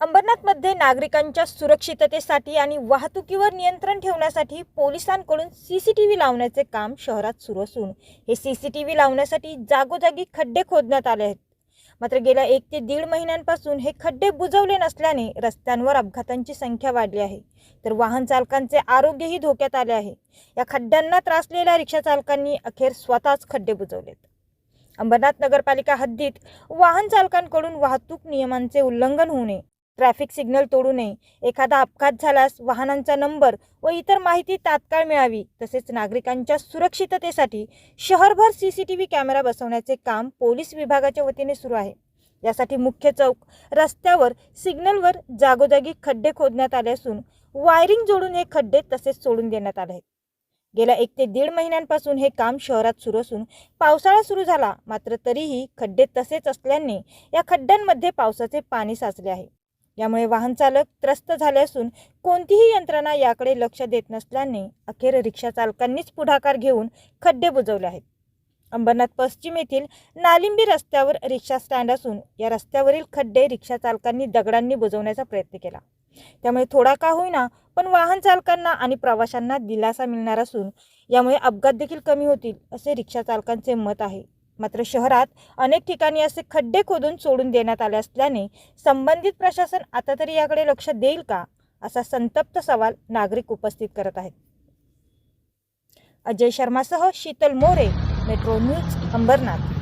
अंबरनाथमध्ये नागरिकांच्या सुरक्षिततेसाठी आणि वाहतुकीवर नियंत्रण ठेवण्यासाठी पोलिसांकडून सीसीटीव्ही लावण्याचे काम शहरात सुरू असून हे सीसीटीव्ही लावण्यासाठी जागोजागी खड्डे खोदण्यात आले आहेत। मात्र गेल्या 1 ते 1.5 महिन्यांपासून हे खड्डे बुजवले नसल्याने रस्त्यांवर अपघातांची संख्या वाढली आहे, तर वाहन चालकांचे आरोग्यही धोक्यात आले आहे। या खड्ड्यांना त्रासलेल्या रिक्षा चालकांनी अखेर स्वतःच खड्डे बुजवलेत। अंबरनाथ नगरपालिका हद्दीत वाहन चालकांकडून वाहतूक नियमांचे उल्लंघन होऊ नये, ट्रॅफिक सिग्नल तोडू नये, एखादा अपघात झाल्यास वाहनांचा नंबर व इतर माहिती तात्काळ मिळावी, तसेच नागरिकांच्या सुरक्षिततेसाठी शहरभर सीसीटीव्ही कॅमेरा बसवण्याचे काम पोलीस विभागाच्या वतीने सुरू आहे। यासाठी मुख्य चौक, रस्त्यावर, सिग्नलवर जागोजागी खड्डे खोदण्यात आले असून वायरिंग जोडून हे खड्डे तसेच सोडून देण्यात आले आहेत। गेल्या 1 ते 1.5 महिन्यांपासून हे काम शहरात सुरू असून पावसाळा सुरू झाला, मात्र तरीही खड्डे तसेच असल्याने या खड्ड्यांमध्ये पावसाचे पाणी साचले आहे। यामुळे वाहन चालक त्रस्त झाले असून कोणतीही यंत्रणा याकडे लक्ष देत नसल्याने अखेर रिक्षा चालकांनीच पुढाकार घेऊन खड्डे बुजवले आहेत। अंबरनाथ पश्चिम येथील नालिंबी रस्त्यावर रिक्षा स्टँड असून या रस्त्यावरील खड्डे रिक्षा चालकांनी दगडांनी बुजवण्याचा प्रयत्न केला। त्यामुळे थोडा का होईना पण वाहन चालकांना आणि प्रवाशांना दिलासा मिळणार असून यामुळे अपघात देखील कमी होतील असे रिक्षा चालकांचे मत आहे। मात्र शहरात अनेक ठिकाणी असे खड्डे खोदून सोडून देण्यात आले असल्याने संबंधित प्रशासन आता तरी याकडे लक्ष देईल का, असा संतप्त सवाल नागरिक उपस्थित करत आहेत। अजय शर्मासह शीतल मोरे, मेट्रो न्यूज, अंबरनाथ।